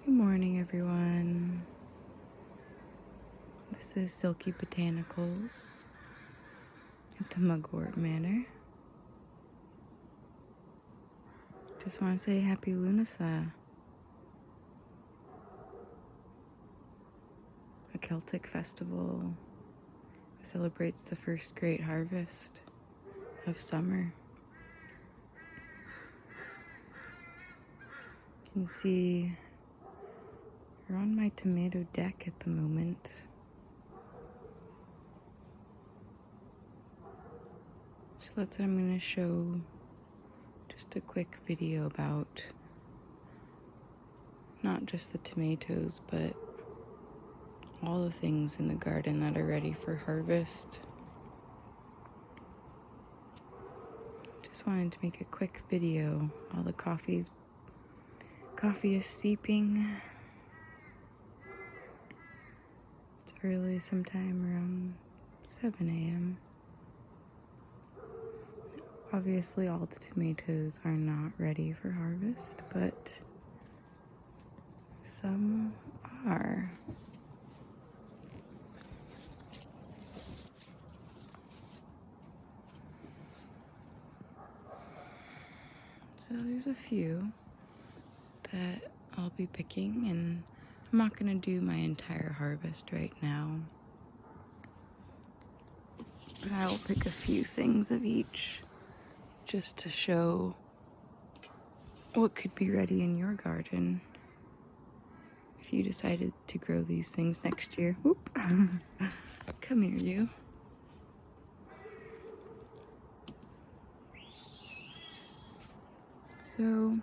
Good morning, everyone. This is Silky Botanicals at the Mugwort Manor. Just want to say happy Lughnasadh, a Celtic festival that celebrates the first great harvest of summer. You can see we're on my tomato deck at the moment. So that's what I'm going to show. Just a quick video about not just the tomatoes, but all the things in the garden that are ready for harvest. Just wanted to make a quick video. All the coffee is steeping. It's early, sometime around 7 a.m. Obviously all the tomatoes are not ready for harvest, but some are. So there's a few that I'll be picking, and I'm not going to do my entire harvest right now, but I will pick a few things of each just to show what could be ready in your garden if you decided to grow these things next year. Whoop. Come here, you. So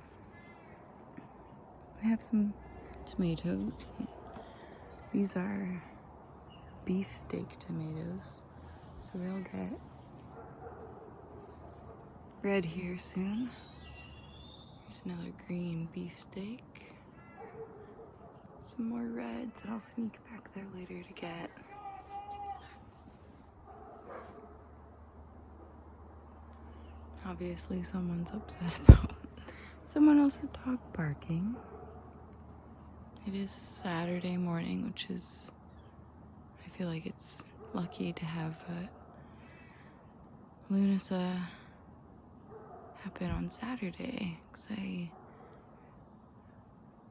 we have some tomatoes. These are beefsteak tomatoes, so they'll get red here soon. Here's another green beefsteak. Some more reds that I'll sneak back there later to get. Obviously someone's upset about someone else's dog barking. It is Saturday morning, which is, I feel like it's lucky to have Lughnasadh happen on Saturday, because I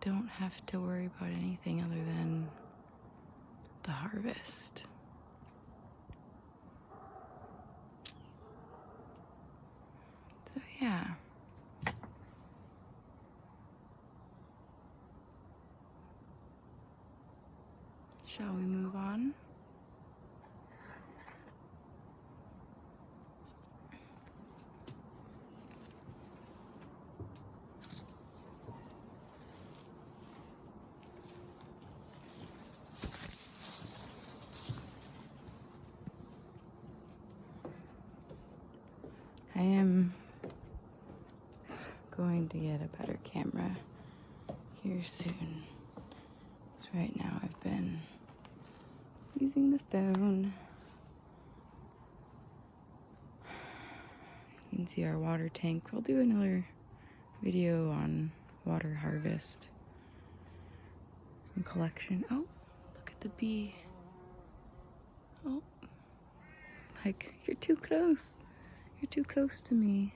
don't have to worry about anything other than the harvest. So yeah. Shall we move on? I am going to get a better camera here soon. So right now I've been using the phone. You can see our water tanks. I'll do another video on water harvest and collection. Oh, look at the bee. Oh, like, you're too close. You're too close to me.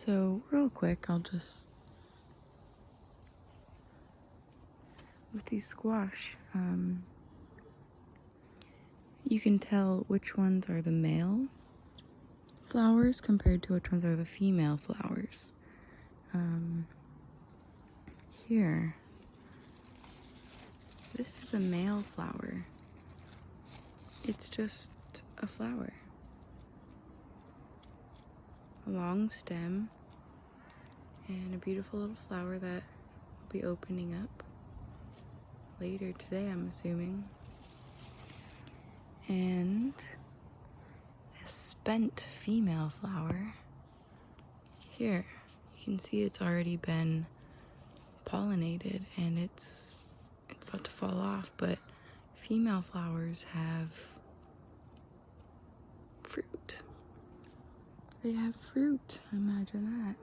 So real quick, I'll just, with these squash, you can tell which ones are the male flowers compared to which ones are the female flowers. Here, this is a male flower. It's just a flower. A long stem and a beautiful little flower that will be opening up later today, I'm assuming. And a spent female flower. Here, you can see it's already been pollinated and it's about to fall off, but female flowers have fruit. They have fruit, imagine that.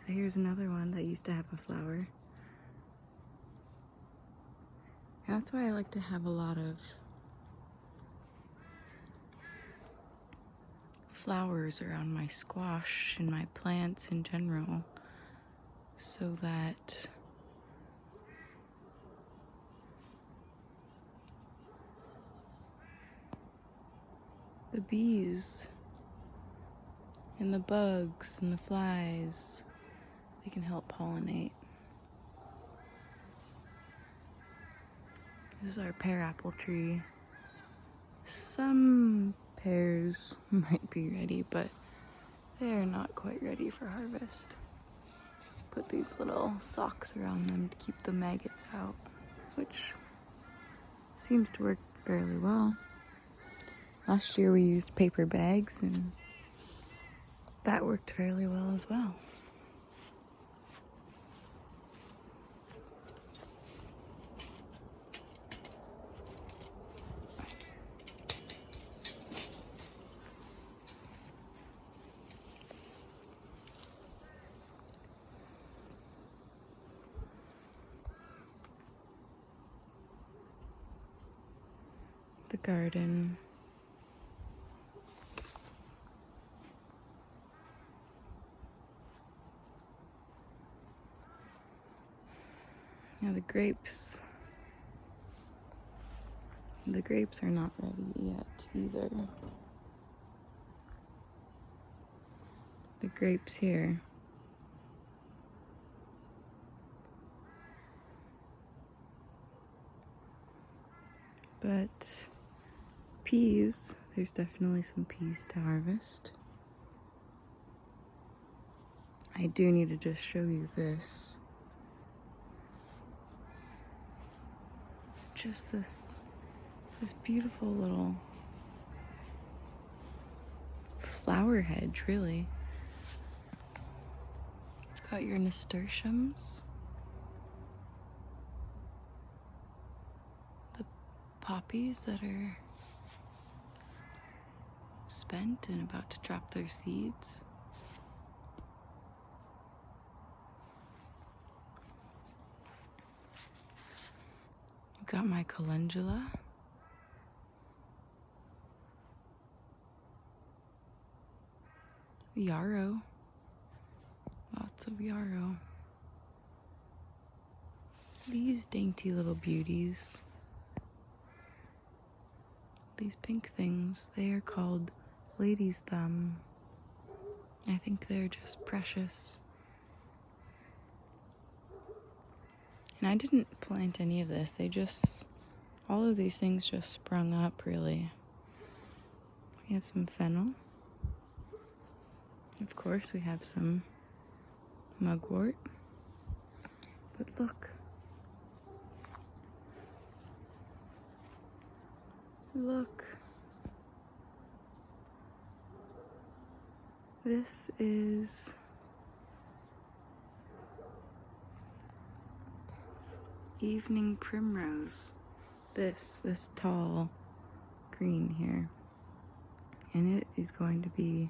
So here's another one that used to have a flower. And that's why I like to have a lot of flowers around my squash and my plants in general, so that the bees and the bugs and the flies, they can help pollinate. This is our pear apple tree. Some pears might be ready, but they are not quite ready for harvest. Put these little socks around them to keep the maggots out, which seems to work fairly well. Last year we used paper bags and that worked fairly well as well. The garden. Now the grapes are not ready yet either. The grapes here. But peas, there's definitely some peas to harvest. I do need to just show you this. Just this beautiful little flower hedge, really. You've got your nasturtiums, the poppies that are spent and about to drop their seeds. I've got my calendula. Yarrow. Lots of yarrow. These dainty little beauties. These pink things, they are called lady's thumb. I think they're just precious. And I didn't plant any of this. All of these things just sprung up, really. We have some fennel. Of course, we have some mugwort. But look. Look. This is evening primrose. This tall green here. And it is going to be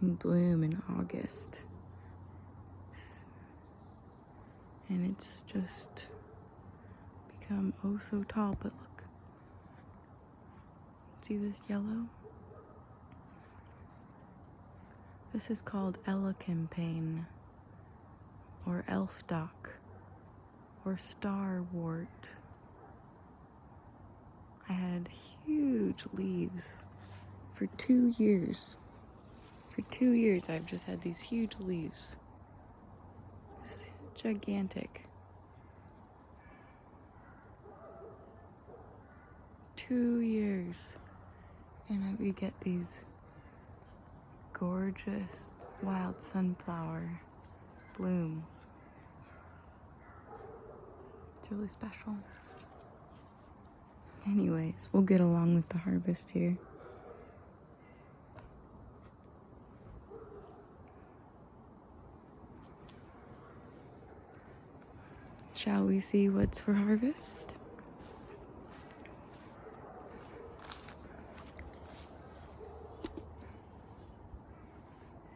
in bloom in August. And it's just become oh so tall, but look. See this yellow? This is called elecampane, or elf dock, or starwort. I had huge leaves for 2 years. For 2 years I've just had these huge leaves. Just gigantic. 2 years. And we get these gorgeous wild sunflower blooms. It's really special. Anyways, we'll get along with the harvest here. Shall we see what's for harvest?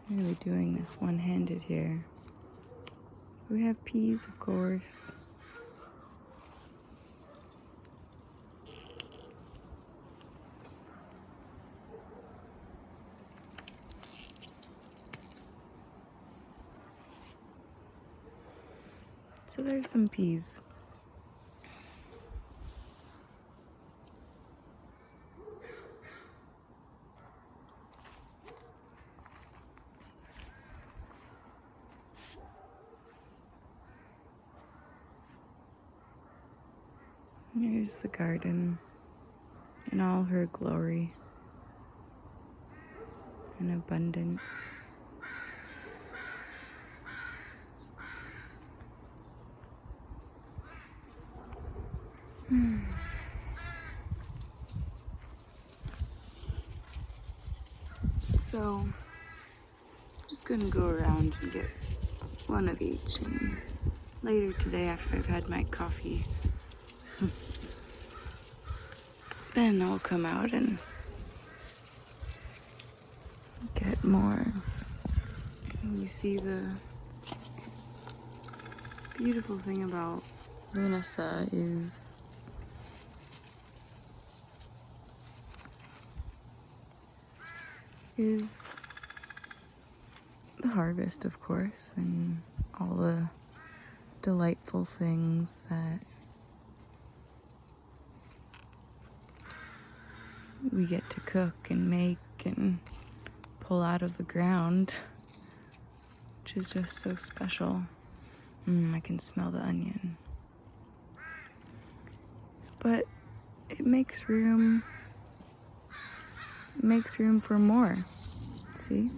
I'm going to be doing this one-handed here. We have peas, of course. So there's some peas. Here's the garden in all her glory and abundance. So, I'm just gonna go around and get one of each, and later today, after I've had my coffee, then I'll come out and get more. You see, the beautiful thing about Lughnasadh is the harvest, of course, and all the delightful things that we get to cook and make and pull out of the ground, which is just so special. I can smell the onion. But it makes room for more. See?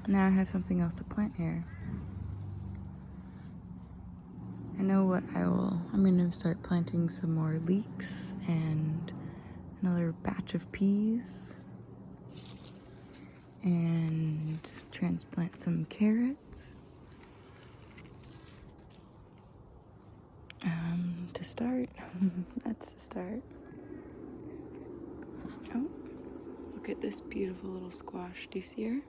Now I have something else to plant here. I know what I'm gonna start planting some more leeks and another batch of peas and transplant some carrots to start. That's the start. Oh, look at this beautiful little squash. Do you see her?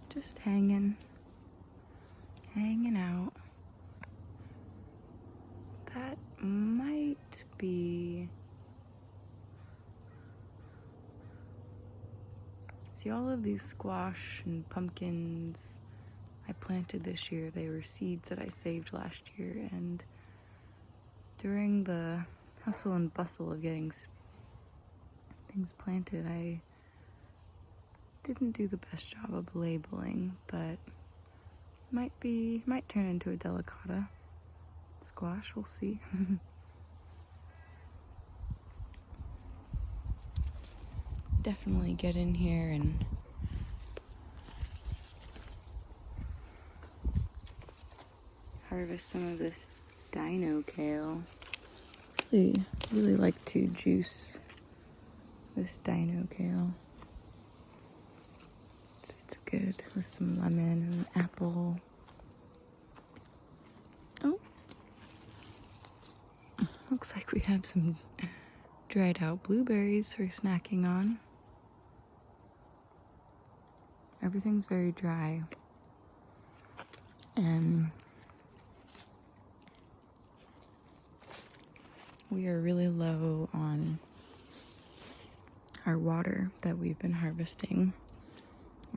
Just hanging out. That might be... See, all of these squash and pumpkins I planted this year, they were seeds that I saved last year, and during the hustle and bustle of getting things planted, I didn't do the best job of labeling, but might turn into a delicata squash, we'll see. Definitely get in here and harvest some of this dino kale. Really like to juice this dino kale. It's good with some lemon and apple. Oh, looks like we have some dried out blueberries for snacking on. Everything's very dry, and we are really low on our water that we've been harvesting.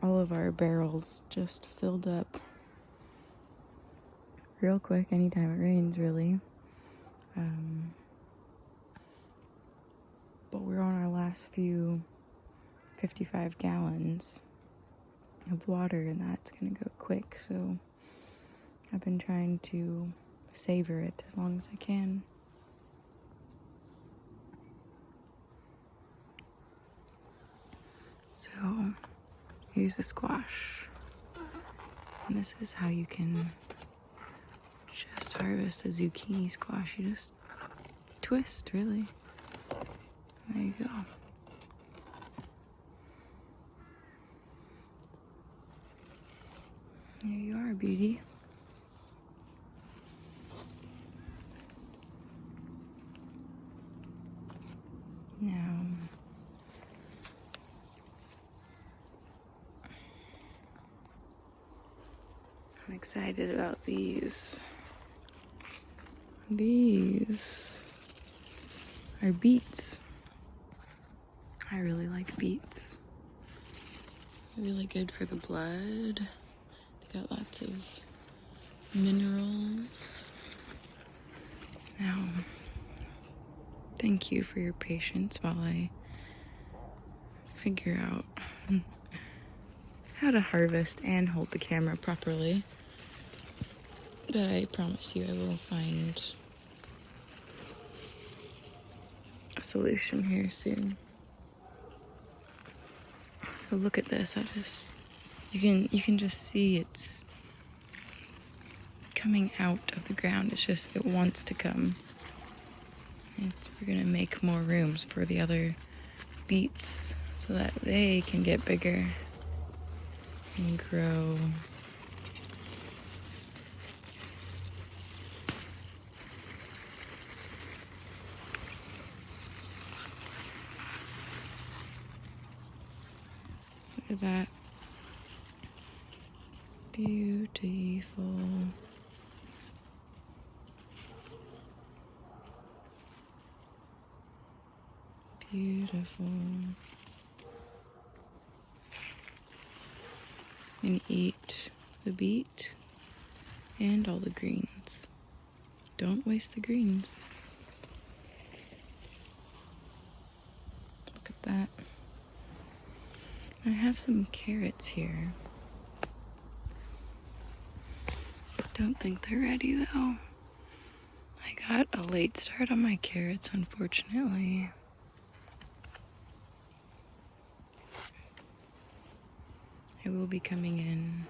All of our barrels just filled up real quick anytime it rains, really. But we're on our last few 55 gallons of water, and that's gonna go quick, so I've been trying to savor it as long as I can. So here's a squash, and this is how you can just harvest a zucchini squash. You just twist, really. There you go. There you are, beauty. Now, excited about these. These are beets. I really like beets. Really good for the blood. They got lots of minerals. Now, thank you for your patience while I figure out how to harvest and hold the camera properly. But I promise you I will find a solution here soon. So look at this. You can just see it's coming out of the ground. It's just, it wants to come. We're gonna make more rooms for the other beets so that they can get bigger and grow. Look at that. Beautiful. Beautiful. And eat the beet and all the greens. Don't waste the greens. Look at that. I have some carrots here. Don't think they're ready though. I got a late start on my carrots, unfortunately. I will be coming in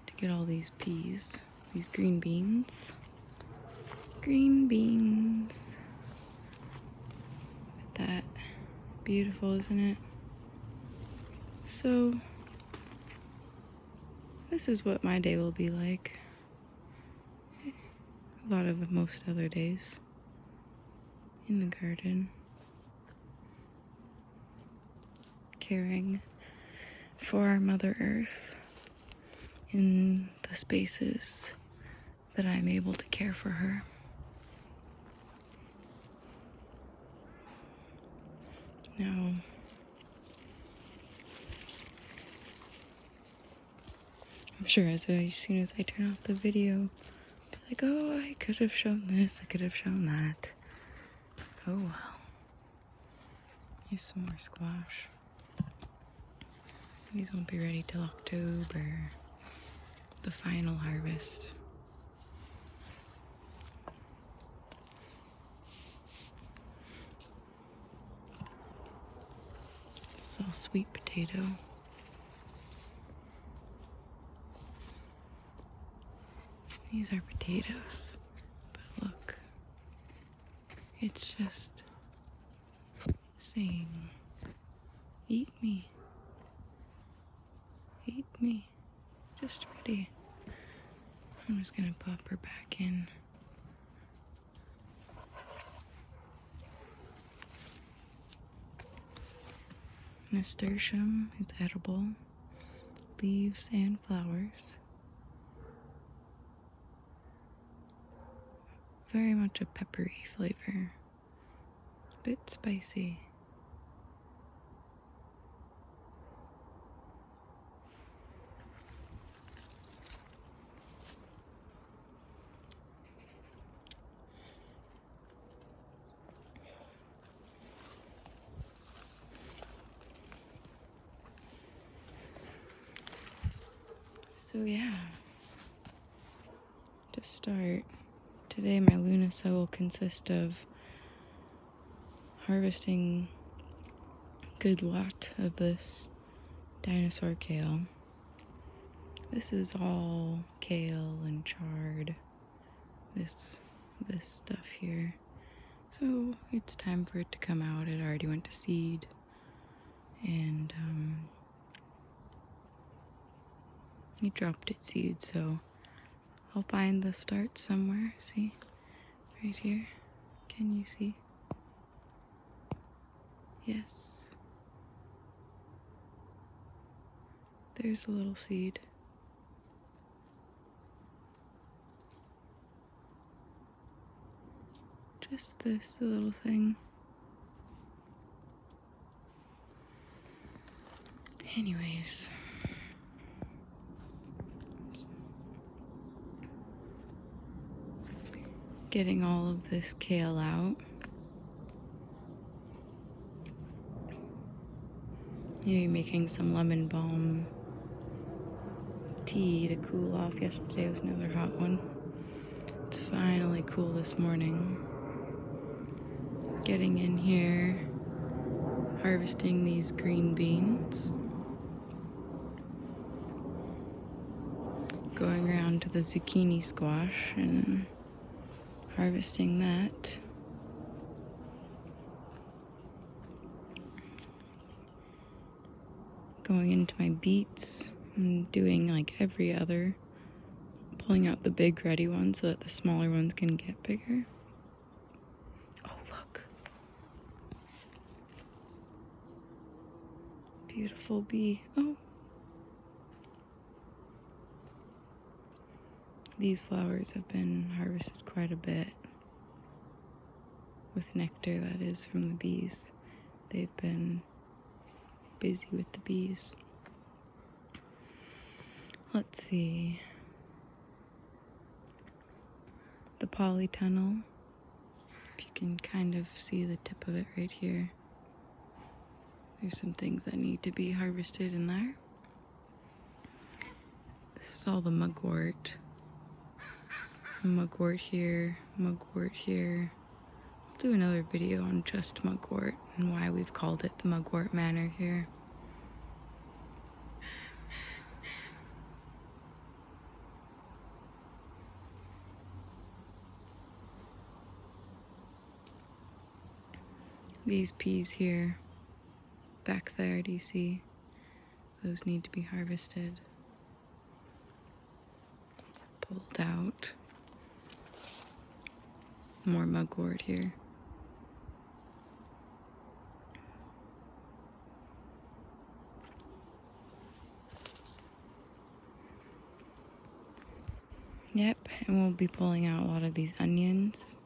to get all these peas, these green beans. Green beans. Look at that. Beautiful, isn't it? So, this is what my day will be like. A lot of most other days. In the garden. Caring for our Mother Earth in the spaces that I'm able to care for her. Now, I'm sure as soon as I turn off the video, I'll be like, oh, I could have shown this, I could have shown that. Oh well. Here's some more squash. These won't be ready till October. The final harvest. It's all sweet potato. These are potatoes. But look. It's just saying, eat me. Eat me. Just ready. I'm just gonna pop her back in. Nasturtium is edible. Leaves and flowers. Very much a peppery flavor. A bit spicy. So yeah, to start, today my Lughnasadh will consist of harvesting a good lot of this dinosaur kale. This is all kale and chard, this stuff here. So it's time for it to come out. It already went to seed, and it dropped its seed, so I'll find the start somewhere. See? Right here. Can you see? Yes. There's a little seed. Just this little thing. Anyways. Getting all of this kale out. Maybe making some lemon balm tea to cool off. Yesterday was another hot one. It's finally cool this morning. Getting in here, harvesting these green beans. Going around to the zucchini squash and harvesting that. Going into my beets and doing like every other, pulling out the big ready ones so that the smaller ones can get bigger. Oh, look. Beautiful bee. Oh. These flowers have been harvested quite a bit with nectar, that is, from the bees. They've been busy with the bees. Let's see. The polytunnel. If you can kind of see the tip of it right here. There's some things that need to be harvested in there. This is all the mugwort. Mugwort here, mugwort here. I'll do another video on just mugwort and why we've called it the Mugwort Manor here. These peas here, back there, do you see? Those need to be harvested. Pulled out. More mugwort here. Yep, and we'll be pulling out a lot of these onions.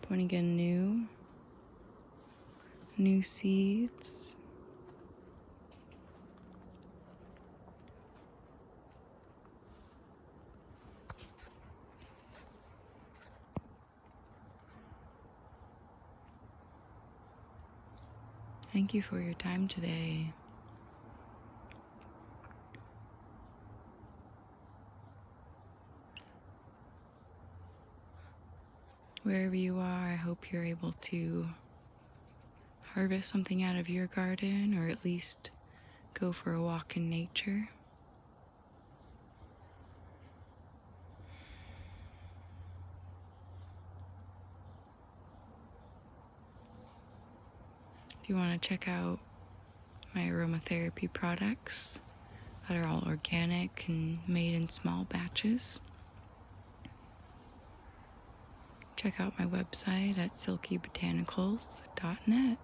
Putting in new seeds. Thank you for your time today. Wherever you are, I hope you're able to harvest something out of your garden, or at least go for a walk in nature. If you want to check out my aromatherapy products that are all organic and made in small batches, check out my website at silkybotanicals.net.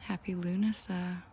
Happy Lughnasadh.